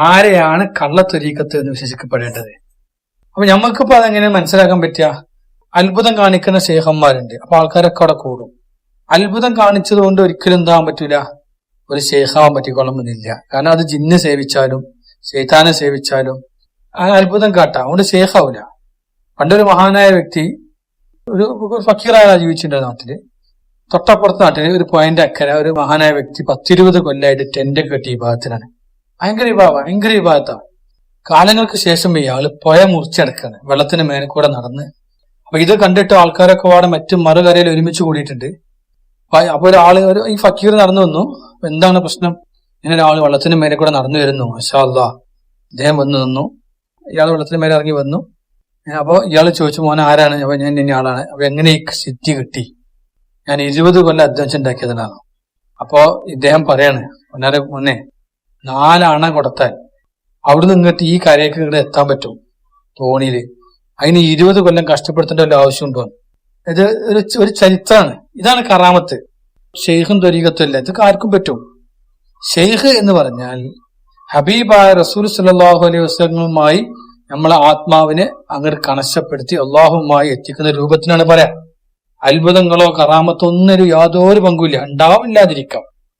ആരെയാണ് കള്ളത്വരീക്കത്ത് എന്ന് വിശേഷിക്കപ്പെടേണ്ടത്? അപ്പൊ ഞമ്മക്കിപ്പോ അതെങ്ങനെ മനസ്സിലാക്കാൻ പറ്റുക? അത്ഭുതം കാണിക്കുന്ന ശേഖന്മാരുണ്ട്, അപ്പൊ ആൾക്കാരൊക്കെ അവിടെ കൂടും. അത്ഭുതം കാണിച്ചത് കൊണ്ട് ഒരിക്കലും എന്താകാൻ പറ്റൂല, ഒരു ശേഖാവാൻ പറ്റിക്കൊള്ളണമെന്നില്ല. കാരണം അത് ജിന്ന് സേവിച്ചാലും ശൈത്താനെ സേവിച്ചാലും ആ അത്ഭുതം കാട്ടാം, അതുകൊണ്ട് ശേഖാവൂല. പണ്ടൊരു മഹാനായ വ്യക്തി, ഒരു ഫക്കീറായ ജീവിച്ചിട്ടുണ്ട് നാട്ടില്. തൊട്ടപ്പുറത്ത് നാട്ടില് ഒരു പോയിന്റ് അക്കര ഒരു മഹാനായ വ്യക്തി 10-20 കൊല്ലമായിട്ട് ടെന്റ് കെട്ടി വിഭാഗത്തിലാണ്. ഭയങ്കര വിഭാഗത്താണ്. കാലങ്ങൾക്ക് ശേഷം ഇയാള് പുഴ മുറിച്ചടക്കാണ്, വെള്ളത്തിന് മേലെ കൂടെ നടന്ന്. അപ്പൊ ഇത് കണ്ടിട്ട് ആൾക്കാരൊക്കെ പാടെ മറ്റും മറുകരയിൽ ഒരുമിച്ച് കൂടിയിട്ടുണ്ട്. അപ്പൊ ഈ ഫക്കീർ നടന്നു വന്നു. എന്താണ് പ്രശ്നം? ഇങ്ങനെ ഒരാൾ വെള്ളത്തിന് മേലെ കൂടെ നടന്നു വരുന്നു. മാഷാ അല്ലാഹ്. അദ്ദേഹം വന്നു നിന്നു. ഇയാൾ വെള്ളത്തിന് മേലെ ഇറങ്ങി വന്നു. അപ്പൊ ഇയാൾ ചോദിച്ചു, മോനെ ആരാണ്? അപ്പൊ ഞാൻ ഇന്ന ആളാണ്. അപ്പൊ എങ്ങനെ ഈ സിദ്ധി കിട്ടി? ഞാൻ 20 കൊല്ലം അധ്വാനിച്ചുണ്ടാക്കിയതിനാണ്. അപ്പോ ഇദ്ദേഹം പറയാണ്, മോനെ 4 അണ കൊടുത്താൽ അവിടുന്ന് ഇങ്ങോട്ട് ഈ കരയ്ക്ക് ഇങ്ങോട്ട് എത്താൻ പറ്റും തോണിയില്. അതിന് 20 കൊല്ലം കഷ്ടപ്പെടുത്തേണ്ട വല്ല ആവശ്യമുണ്ടോ? ഇത് ഒരു ചരിത്രമാണ്. ഇതാണ് കറാമത്ത്. ഷെയ്ഖും ത്വരീഖത്തുമല്ല, ഇതൊക്കെ ആർക്കും പറ്റും. ഷെയ്ഖ് എന്ന് പറഞ്ഞാൽ ഹബീബായ റസൂൽ സല്ലല്ലാഹു അലൈഹി വസല്ലമയുമായി നമ്മളെ ആത്മാവിനെ അങ്ങോട്ട് കണശപ്പെടുത്തി അള്ളാഹുമായി എത്തിക്കുന്ന രൂപത്തിനാണ് പറയാം. അത്ഭുതങ്ങളോ കറാമത്തോ ഒന്നും യാതൊരു പങ്കുമില്ല, ഉണ്ടാവില്ലാതിരിക്കാം.